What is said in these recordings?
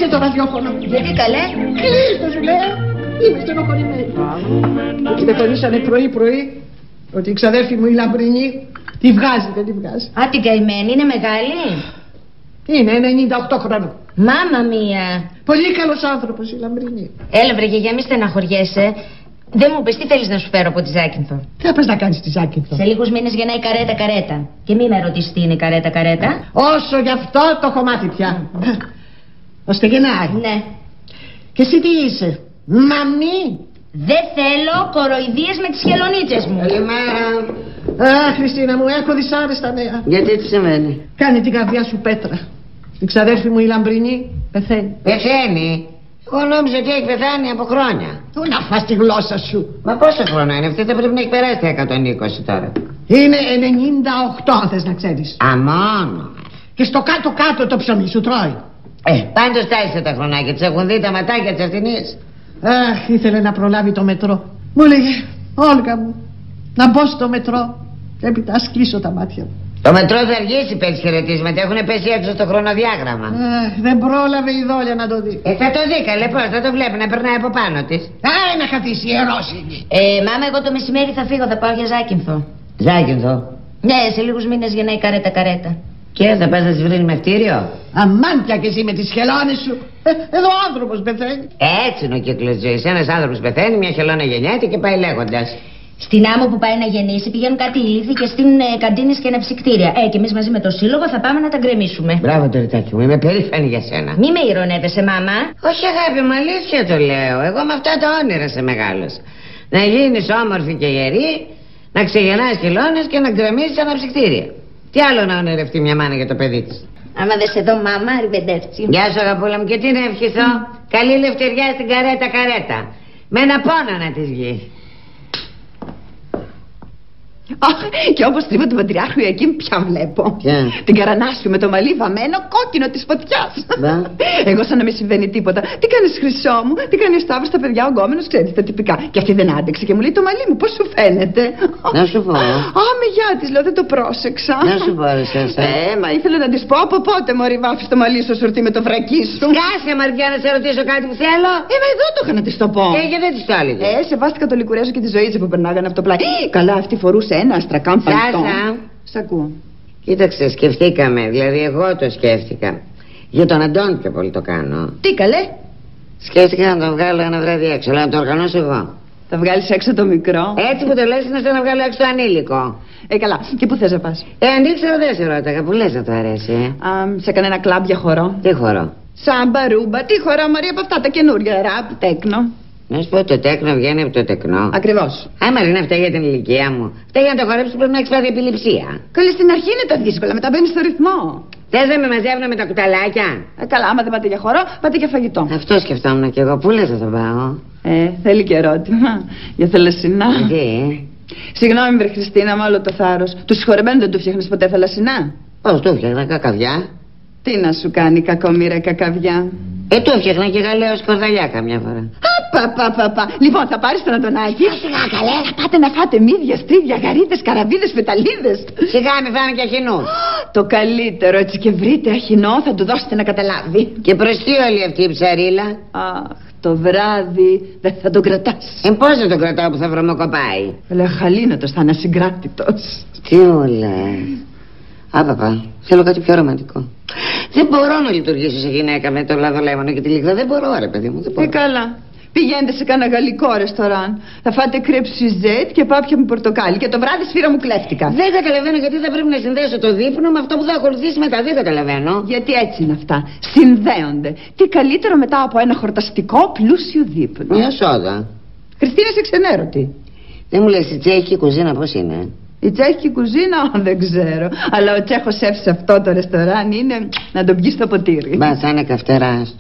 Κλείσε το ραδιόφωνο. Γιατί καλέ? Κλείσε, σου λέω. Είμαι στενοχωρημένη. Και τηλεφωνήσανε πρωί-πρωί ότι η ξαδέρφη μου η Λαμπρινή τη βγάζει, δεν τη βγάζει. Α, την καημένη, είναι μεγάλη. Είναι 98 χρόνων. Μάμα μία. Πολύ καλός άνθρωπος η Λαμπρινή. Έλα βρε για μη στεναχωριέσαι. Δεν μου πεις τι θέλεις να σου φέρω από τη Ζάκυνθο. Τι θα πας να κάνεις τη Ζάκυνθο? Σε λίγους μήνες γεννάει καρέτα. Και μη με ρωτήσεις τι είναι καρέτα. Όσο γι' αυτό το κομμάτι πια. Ώστε γεννάει. Ναι. Και εσύ τι είσαι? Μαμί? Δεν θέλω κοροϊδίες με τις χελονίτσες μου. Καλημέρα. Α, Χριστίνα μου, έχω δυσάρεστα νέα. Γιατί τι σημαίνει? Κάνει την καρδιά σου πέτρα. Η ξαδέρφη μου η Λαμπρινή πεθαίνει. Πεθαίνει? Εγώ νόμιζα ότι έχει πεθάνει από χρόνια. Πού να φας τη γλώσσα σου? Μα πόσο χρόνο είναι αυτή? Θα πρέπει να έχει περάσει τα 120 τώρα. Είναι 98 αν θες να ξέρεις. Α, μόνο. Και στο κάτω-κάτω το ψωμί σου τρώει. Πάντως τάισε τα χρονάκια της. Έχουν δει τα ματάκια της αυτινής. Αχ, ήθελε να προλάβει το μετρό. Μου λέγε, Όλγα μου, να μπω στο μετρό. Έπειτα ας κλείσω τα μάτια μου. Το μετρό θα αργήσει, παίρνει χαιρετίσματα. Έχουν πέσει έξω στο χρονοδιάγραμμα. Δεν πρόλαβε η Δόλια να το δει. Θα το δει, καλέ, πώς θα το βλέπει να περνάει από πάνω της. Να καθίσει, ιερός είναι. Μάμα, εγώ το μεσημέρι θα φύγω, θα πάω για Ζάκυνθο. Ζάκυνθο? Ναι, σε λίγους μήνες γεννάει καρέτα. Και θα πας να τη βρει μευτήριο? Αμάν πια κι εσύ με τις χελώνες σου. Εδώ ο άνθρωπος πεθαίνει. Έτσι είναι ο κύκλος ζωής. Ένας άνθρωπος πεθαίνει, μια χελώνα γεννιέται και πάει λέγοντας. Στην άμμο που πάει να γεννήσει πηγαίνουν κάτι ηλίθιοι και στείλουν καντίνες και αναψυκτήρια. Και εμείς μαζί με το σύλλογο θα πάμε να τα γκρεμίσουμε. Μπράβο το ρητάκι μου, είμαι περήφανη για σένα. Μη με ηρωνεύεσαι, μάμα. Όχι αγάπη μου, αλήθεια το λέω. Εγώ με αυτά τα όνειρα σε μεγάλος. Να γίνεις όμορφη και γερή, να ξεγεννάς χελώνες και να γκρεμίσεις αναψυκτήρια. Τι άλλο να ονειρευτεί μια μάνα για το παιδί της? Άμα δεν σε δω, μάμα, ριβεντεύτσι. Γεια σου αγαπούλα μου, και τι να ευχηθώ? Καλή λευτεριά στην καρέτα. Με ένα πόνο να της βγει. Και όπως τρίβω του Πατριάρχου Ιακήμ πια βλέπω. Ποια? Την Καρανάσφη με το μαλλί βαμμένο κόκκινο της φωτιάς. Εγώ σαν να μην συμβαίνει τίποτα. Τι κάνεις χρυσό μου, τι κάνει ο Σταύρος, τα παιδιά, ο γκόμενος, ξέρετε τα τυπικά. Και αυτή δεν άντεξε και μου λέει το μαλλί μου πώς σου φαίνεται? Να σου πω. Με γεια της λέω, δεν το πρόσεξα. Να σου πω εσάς. Μα ήθελα να της πω από πότε μωρή βάφεις το μαλλί σου σορτί με το βρακί σου. Σκάσε Μαριά να σε ρωτήσω κάτι που θέλω. Μα εδώ το είχα να της το πω. Και δεν της το έλεγε. Σεβάστηκα το Λικουρέζο και τη Ζωήτσα που περνάγανε από το πλάι. Καλά, αυτή φορούσε ένα αστρακάν παλτό. Σ' ακούω. Κοίταξε, σκεφτήκαμε, δηλαδή εγώ το σκέφτηκα. Για τον Αντώνη πιο πολύ το κάνω. Τι καλέ? Σκέφτηκα να τον βγάλω ένα βράδυ έξω, αλλά να το οργανώσω εγώ. Θα βγάλεις έξω το μικρό? Έτσι που το λες είναι στο να βγάλω έξω το ανήλικο. Καλά, και πού θες να πας? Αντίξερα δεν σε ρώταγα, που λες να το αρέσει. Σε κανένα κλαμπ για χορό? Τι χορό? Σάμπα, ρούμπα, τι χορό Μαρία από αυτά τα καινούρια, ραπ, τέκνο. Να σου πω, το τέκνο βγαίνει από το τεκνό. Ακριβώς. Άμα είναι αυτά για την ηλικία μου. Αυτά για να το χορέψει πρέπει να έχεις πάθει επιληψία. Καλή, στην αρχή είναι τα δύσκολα, μετά μπαίνεις στο ρυθμό. Θες να με μαζεύουν με τα κουταλάκια? Καλά, άμα δεν πάτε για χορό, πάτε για φαγητό. Αυτό σκεφτόμουν κι εγώ. Πού λες να το πάω? Θέλει και ερώτημα. Για θαλασσινά. Τι? Συγγνώμη, βρε Χριστίνα, με όλο το θάρρος. Του συγχωρεμένου δεν του φτιάχνεις ποτέ θαλασσινά? Πώς του φτιάχνα, κακαβιά? Τι να σου κάνει, κακομοίρα κακαβιά? Του φτιάχνα και γαλαίο σκορδαλιά καμιά φορά. Λοιπόν, θα πάρεις τον Αντωνάκη. Σιγά, καλέ. Θα πάτε να φάτε μύδια, στρίδια, γαρίδες, καραβίδες, πεταλίδες. Σιγά, μη φάμε και αχινού. Το καλύτερο, έτσι και βρείτε αχινό, θα του δώσετε να καταλάβει. Και προς τι όλη αυτή η ψαρίλα? Αχ, το βράδυ δεν θα τον κρατάς. Πώς δεν τον κρατάω που θα βρωμοκοπάει? Λέω χαλίνατος, θα είναι ασυγκράτητος. Τι μου λες? Παπά, θέλω κάτι πιο ρομαντικό. Δεν μπορώ να λειτουργήσω σε γυναίκα με το λαδολέμονο και τη λιγδά. Δεν μπορώ, ρε παιδί μου, δεν μπορώ. Καλά. Πηγαίνετε σε κάνα γαλλικό ρεστοράν. Θα φάτε κρέπ σουζέτ και πάπια με πορτοκάλι. Και το βράδυ σφύρα μου κλέφτηκα. Δεν καταλαβαίνω γιατί θα πρέπει να συνδέσω το δείπνο με αυτό που θα ακολουθήσει μετά. Δεν καταλαβαίνω. Γιατί έτσι είναι αυτά. Συνδέονται. Τι καλύτερο μετά από ένα χορταστικό πλούσιο δείπνο. Μια σόδα. Χριστίνα, είσαι ξενέρωτη. Δεν μου λες η τσέχικη κουζίνα πώς είναι? Η τσέχικη κουζίνα δεν ξέρω. Αλλά ο τσέχος σεφ σε αυτό το ρεστοράν είναι να τον πιει στο ποτήρι. Μπα, θα είναι καυτεράς.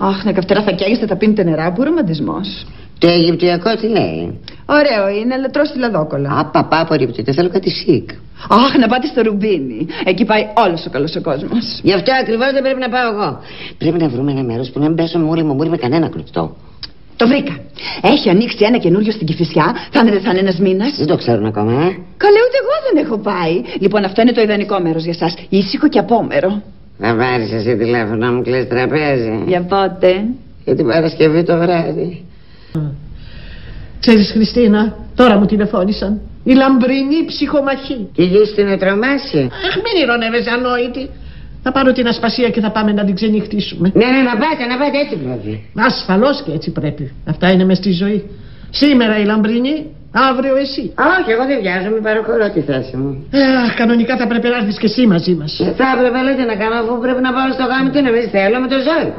Αχ, να καυτερά θα καίγεστε, θα πίνετε νερά, που ρομαντισμός. Το Αιγυπτιακό τι λέει? Ωραίο είναι, αλλά τρως τηλαδόκολα. Παπά, απορρίπτεται, θέλω κάτι σικ. Αχ, να πάτε στο Ρουμπίνι. Εκεί πάει όλος ο καλός ο κόσμος. Γι' αυτό ακριβώς δεν πρέπει να πάω εγώ. Πρέπει να βρούμε ένα μέρος που να μην πέσω μούρι μου μούρι με κανένα κλουστό. Το βρήκα. Έχει ανοίξει ένα καινούριο στην Κηφισιά. Θα είναι ένας μήνας. Δεν το ξέρουν ακόμα, Καλέ, ούτε εγώ δεν έχω πάει. Λοιπόν, αυτό είναι το ιδανικό μέρος για σας. Ήσυχο και απόμερο. Θα πάρεις εσύ τηλέφωνο να μου κλείσει τραπέζι? Για πότε? Για την Παρασκευή το βράδυ. Ξέρεις, Χριστίνα, τώρα μου τηλεφώνησαν. Η Λαμπρινή ψυχομαχή. Και η γη την τρομάσει. Αχ, μην ηρωνεύεσαι ανόητη. Θα πάρω την ασπασία και θα πάμε να την ξενυχτήσουμε. Ναι, να πάτε έτσι πρέπει. Ασφαλώς και έτσι πρέπει. Αυτά είναι μες στη ζωή. Σήμερα η Λαμπρινή, αύριο εσύ. Όχι, εγώ δεν βιάζομαι, παρακολουθώ τη θέση μου. Αχ, κανονικά θα πρέπει να έρθεις και εσύ μαζί μας. Θα έπρεπε, λέτε, να κάνω αφού πρέπει να πάω στο γάμο. Τι νομίζεις, θέλω με το ζόρι.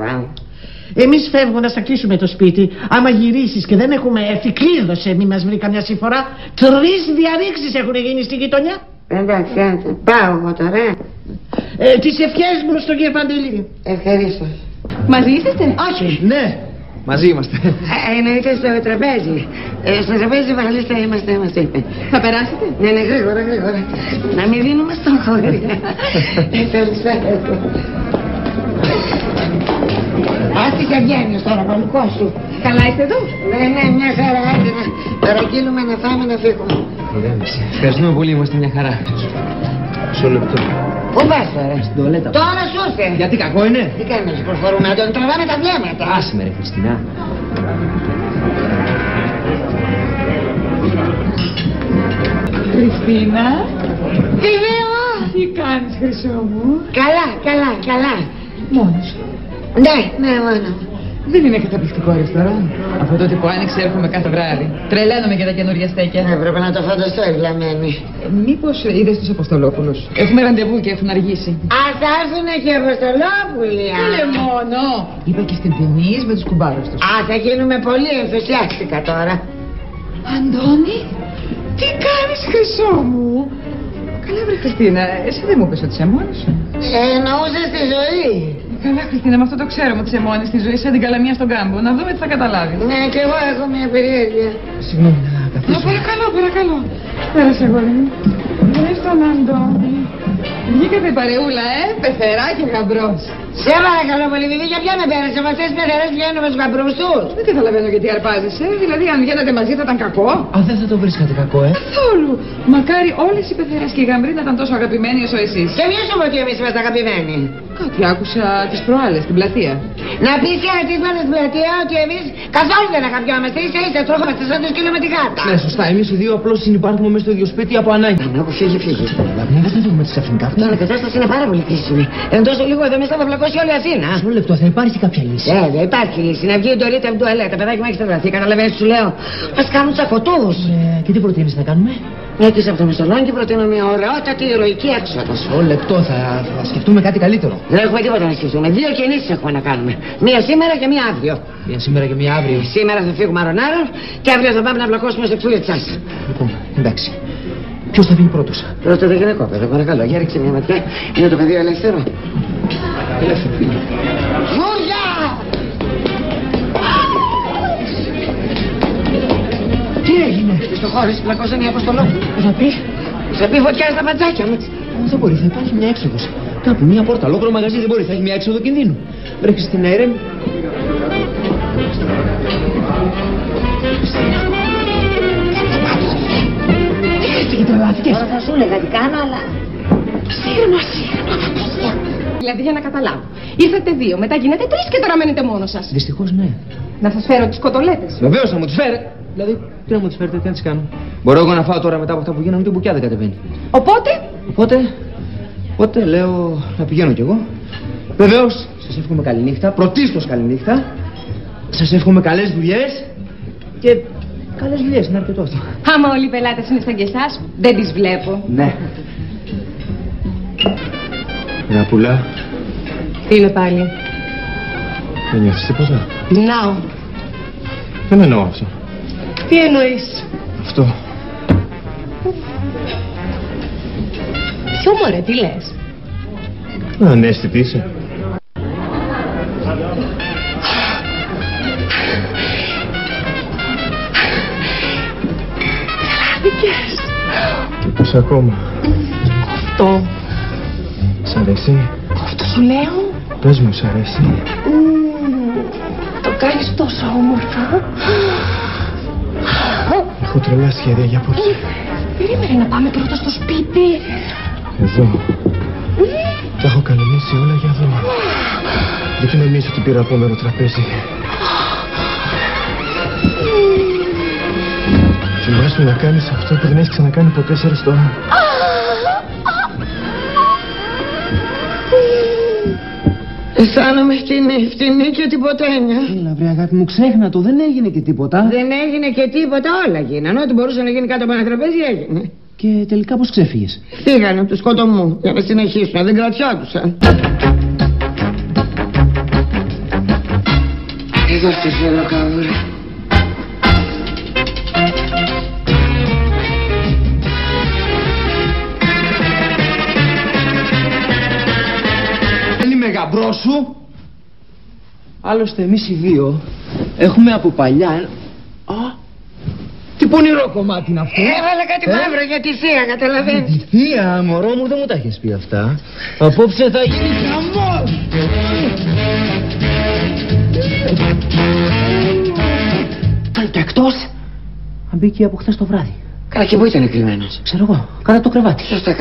Εμείς φεύγοντας θα κλείσουμε το σπίτι. Άμα γυρίσεις και δεν έχουμε έρθει, κλείδωσε, μη μας βρει καμιά συμφορά. 3 διαρρήξεις έχουν γίνει στη γειτονιά. Εντάξει, πάω εγώ τώρα. Τις ευχές μου στον κύριο Παντελή. Ευχαρίστω. Μαζί είσαστε? Όχι. Ναι. Μαζί είμαστε. Εννοείται στο τραπέζι. Στο τραπέζι βαλίστε είμαστε. Θα περάσετε? Ναι, γρήγορα. Να μην δίνουμε στον χώρι. Άστι και βγαίνεις τώρα, παλικό σου. Καλά είστε εδώ? Ναι, μια χαρά. Παραγγείλουμε να φάμε να φύγουμε. Ευχαριστούμε πολύ, είμαστε μια χαρά. Μισό λεπτό. Πού πας τώρα? Στην τουαλέτα. Τώρα σου ήρθε. Γιατί κακό είναι? Τι κάνουμε, προσφορούμε να τον τραβάμε τα βλέμματα. Άσε με ρε Χριστίνα. Χριστίνα. Τι λέω? Τι κάνεις, χρυσό μου? Καλά. Μόνος. Ναι, μόνο. Δεν είναι καταπληκτικό ρεστοράν? Αυτό το τύπο άνοιξε, έρχομαι κάθε βράδυ. Τρελαίνομαι για τα καινούργια στέκια. Έπρεπε να το φανταστώ, ευλαμμένη. Μήπως είδες τους Αποστολόπουλους? Έχουμε ραντεβού και έχουν αργήσει. Θα έρθουνε και οι Αποστολόπουλοι. Έλε μόνο! Είπα και στην ποινής με τους κουμπάρους τους. Θα γίνουμε πολύ ενθουσιάστικα τώρα. Αντώνη, τι κάνεις, χρυσό μου? Καλά βρε Χριστίνα, εσύ δεν μου είπες ότι είσαι μόνος σου? Εννοούσες τη ζωή. Καλά Χριστίνα, με αυτό το ξέρουμε ότι είσαι μόνη στη ζωή σαν την καλαμιά στον κάμπο. Να δούμε τι θα καταλάβεις. Ναι, και εγώ έχω μια περιέργεια. Συγγνώμη, να καθίσω. Παρακαλώ. Πέρασε αγόρι μου. Δες τον Αντώνη. Βγήκατε παρεούλα, πεθερά και γαμπρός. Σε παρακαλώ πολύ, για ποια με πέρασε, με αυτές τις πεθερές βγαίνουν με τους γαμπρούς τους. Δεν καταλαβαίνω γιατί αρπάζεσαι. Δηλαδή, αν βγαίνατε μαζί θα ήταν κακό. Δεν θα το βρίσκατε κακό, Καθόλου. Μακάρι όλες οι πεθερές και οι γαμπροί να ήταν τόσο αγαπημένοι όσο εσείς. Και ποιος είπε ότι εμείς είμαστε αγαπημένοι? Κάτι άκουσα τις προάλλες στην πλατεία. Να πεις και αρτίσματα στην πλατεία ότι εμείς καθόλου δεν αγαπιόμαστε. Ίσα τρώγομαστε σαν το σκύλο με τη γάτα. Ναι, σωστά. Εμείς οι δύο απλώς συνυπάρχουμε μέσα στο ίδιο σπίτι από ανάγκη. Φύγει. Δεν θα δούμε τις ξαφνικά. Τώρα η κατάσταση είναι πάρα πολύ κρίσιμη. Εν τόσο λίγο εδώ μέσα θα βλακώσει όλη η Αθήνα. Μισό λεπτό, θα υπάρχει κάποια λύση. Δεν υπάρχει λύση. Να βγει η Ντορίτα από την τουαλέτα. Παιδάκι μου έχει τρελαθεί. Καταλαβαίνεις, σου λέω. Μας κάνουν τσακωτούς. Και τι προτείνεις να κάνουμε? Έτσι από το Μεσολόγγι προτείνω μια ωραιότατη ηρωική έξοδο. Μισό λεπτό, θα σκεφτούμε κάτι καλύτερο. Δεν έχουμε τίποτα να σκεφτούμε. 2 κινήσεις έχουμε να κάνουμε. Μία σήμερα και μία αύριο. Μία σήμερα και μία αύριο. Σήμερα θα φύγουμε αρονάρων και αύριο θα πάμε να βλακώσουμε στο ξούλιο της Άσσα. Λοιπόν, εντάξει. Ποιος θα βγει πρώτος? Πρώτο το γυναικό παιδί, παρακαλώ. Για ρίξε μια ματιά. Είναι το πεδίο ελεύθερο. Ελεύθερο, φίλε. Γιούρια! Τι έγινε? Στο χώρο πλακώσαν οι Αποστολόπουλοι. Θα πει? Θα πει φωτιά στα μπατζάκια μου. Δεν μπορεί, θα υπάρχει μια έξοδος. Κάπου μια πόρτα, ολόκληρο μαγαζί δεν μπορεί, θα έχει μια έξοδο κινδύνου. Βρε Χριστίνα, ηρέμη. Και τρελάθηκες. Τώρα θα σου έλεγα τι κάνω, αλλά... Σύρμα. Δηλαδή για να καταλάβω. Ήρθατε 2, μετά γίνετε 3 και τώρα μένετε μόνος σας. Δυστυχώς ναι. Να σας φέρω τις κοτολέτες. Βεβαίως θα μου τις φέρε. Δηλαδή, τι να μου τις φέρετε, τι να τις κάνω? Μπορώ εγώ να φάω τώρα μετά από αυτά που γίνανε, ούτε μπουκιά δεν κατεβαίνει. Οπότε λέω να πηγαίνω κι εγώ. Βεβαίως, σας εύχομαι καληνύχτα, πρωτίστως καληνύχτα. Σας εύχομαι καλές δουλειές και καλές δουλειές, είναι αρκετό αυτό. Άμα όλοι οι πελάτες είναι σαν και εσάς, δεν τις βλέπω. Ναι. Πουλά. Τι είναι πάλι? Δεν νιώθεις τίποτα? Πεινάω. Δεν εννοώ αυτό. Τι εννοείς? Αυτό. Ποιο μωρέ, τι λες? Ανέστητη είσαι. Τρελάθηκες. Και πώς ακόμα? Αυτό. Σ' αρέσει? Αυτό σου λέω. Πες μου, σ' αρέσει? Το κάνεις τόσο όμορφα. Έχω τρελά σχέδια για απόψε. Περίμενε να πάμε πρώτα στο σπίτι. Εδώ. Τα έχω κανονίσει όλα για δώμα. Γιατί νομίζω ότι πήρα επόμενο τραπέζι. Θυμάσαι να κάνεις αυτό που δεν έχεις ξανακάνει ποτέ σε ρεστοράν. Αισθάνομαι φτηνή και τίποτένια. Έλα βρε αγάπη μου, ξέχνα το, δεν έγινε και τίποτα. Δεν έγινε και τίποτα, όλα γίνανε. Ό,τι μπορούσε να γίνει κάτω από ένα τραπέζι έγινε. Και τελικά πώς ξέφυγες? Φύγανε από το σκοτωμού για να συνεχίσουν, δεν κρατιόντουσαν. Εδώ στη θέλω καβούρα. Δεν είμαι γαμπρός σου. Άλλωστε εμείς οι δύο έχουμε από παλιά... Τι πονηρό κομμάτι είναι αυτό. Έβαλα κάτι μαύρο για τη θεία, καταλαβαίνεις. Τη θεία, μωρό μου, δεν μου τα έχεις πει αυτά. Απόψε θα γίνει χαμός. Ήταν και εκτός. Αν μπήκε από χθες το βράδυ. Καλά, και πού ήταν κλειμμένος? Ξέρω εγώ, κάτω από το κρεβάτι. Σωστά,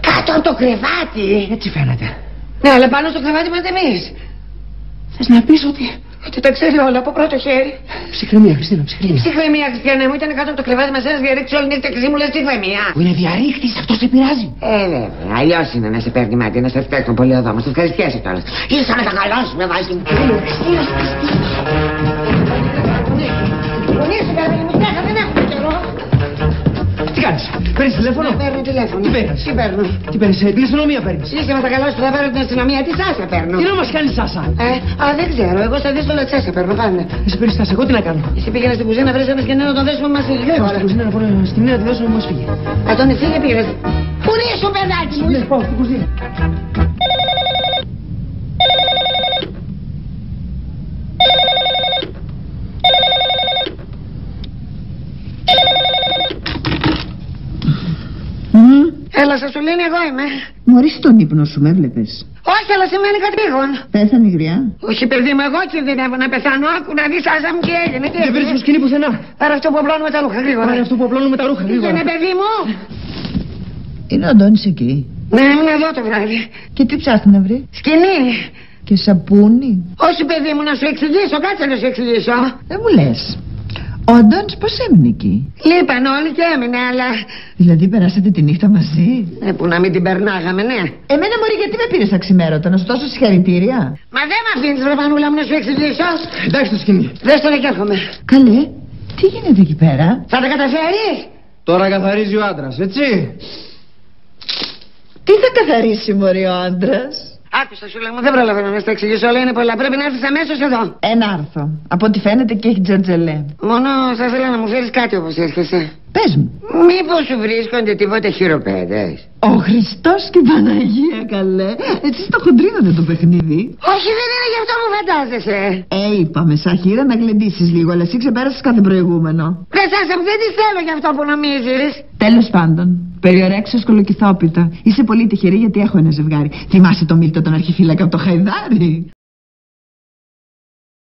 κάτω από το κρεβάτι. Έτσι φαίνεται. Ναι, αλλά πάνω στο κρεβάτι είμαστε εμείς. Θες να πεις ότι... Ότι τα ξέρει όλα από πρώτο χέρι. Ψυχραιμία, Χριστίνα, ψυχραιμία. Ψυχραιμία, Χριστιανέ μου, ήταν κάτω από το κρεβάτι μας ένας διαρρήκτης όλη νύχτα και εσύ μου λες ψυχραιμία. Που είναι διαρρήκτης, αυτό σε πειράζει. Βέβαια, αλλιώς είναι να σε παίρνει μάτι, να σε φτιάχνει τον πολύ οδό μας. Ευχαριστιέσαι κιόλας. Ήρθα με τα καλά σου, με βάζει. Τι κάνεις, παίρνεις τηλέφωνο? Παίρνω τηλέφωνο. Τι παίρνεις? Τι παίρνω? Τι παίρνεις, την αστυνομία παίρνεις? Είσαι με τα καλά σου, θα παίρνω την αστυνομία, τι Σάσα παίρνω. Τι να μας κάνεις Σάσα? Δεν ξέρω, εγώ στα δύσκολα τη Σάσα παίρνω, πάνε. Εσύ παίρνεις Σάσα, εγώ τι να κάνω? Εσύ πήγαινε στην κουζίνα, βρες ένα σκηνό να τον δέσουμε μας φύγει. Στην κουζίνα να πω στην μία να τη δώσουμε μας φύγει. Να τον φύγει πήγαινε. Πού είναι σου παιδάκι μου? Ναι, πάω στην κουζίνα. Έλα, σας σου λένε εγώ είμαι. Μωρείς τον ύπνο σου, με βλέπεις? Όχι, αλλά σημαίνει κατήγον. Πέθανε η γριά. Όχι, παιδί μου, εγώ κινδυνεύω να πεθάνω. Άκου να δεις, Σάσα μου, τι έγινε. Δεν παίρνεις το σκηνή πουθενά. Άρα αυτό που απλώνουμε τα ρούχα, γρήγορα. Άρα αυτό που απλώνουμε τα ρούχα, Τι γρήγορα. είναι, παιδί μου? Είναι ο Αντώνης εκεί. Ναι, είναι εδώ το βράδυ. Και τι ψάχνει να βρει? Σκηνή. Και σαπούνι. Όχι, παιδί μου, να σου εξηγήσω, κάτσε να σου εξηγήσω. Δεν μου λες. Ο Αντώνης πώς έμεινε εκεί? Λείπαν όλοι και έμεινε, αλλά. Δηλαδή περάσατε τη νύχτα μαζί? Που να μην την περνάγαμε, ναι. Εμένα μωρή γιατί με πήρες αξιμέρωτα, να σου δώσω συγχαρητήρια? Μα δεν με αφήνεις, ρε Πανούλα μου, να σου εξηγήσω. Εντάξει το σκηνή. Δες τον και έρχομαι. Καλέ, τι γίνεται εκεί πέρα? Θα τα καταφέρεις? Τώρα καθαρίζει ο άντρας, έτσι. Τι θα καθαρίσει μωρή ο άντρας? Άκουσα, σου λέω, δεν προλαβαίνω να στα εξηγήσω, όλα είναι πολλά. Πρέπει να έρθεις αμέσως εδώ. Ένα άρθρο. Από ό,τι φαίνεται και έχει τζατζελέ. Μόνο θα ήθελα να μου φέρεις κάτι όπως έρχεσαι. Πες μου. Μήπως σου βρίσκονται τίποτε χειροπέδες? Ο Χριστός και η Παναγία, καλέ. Εσείς το χοντρίνατε το παιχνίδι. Όχι, δεν είναι γι' αυτό που φαντάζεσαι. Είπαμε σαν χείρα να γλεντήσεις λίγο, αλλά εσύ ξεπέρασες κάθε προηγούμενο. Ρε Σάσα μου, δεν τη θέλω γι' αυτό που νομίζεις. Τέλος πάντων, περιορέξεις σκολοκυθόπιτα. Είσαι πολύ τυχερή γιατί έχω ένα ζευγάρι. Θυμάσαι το Μίλτο τον αρχιφύλακα από το Χαϊδάρι?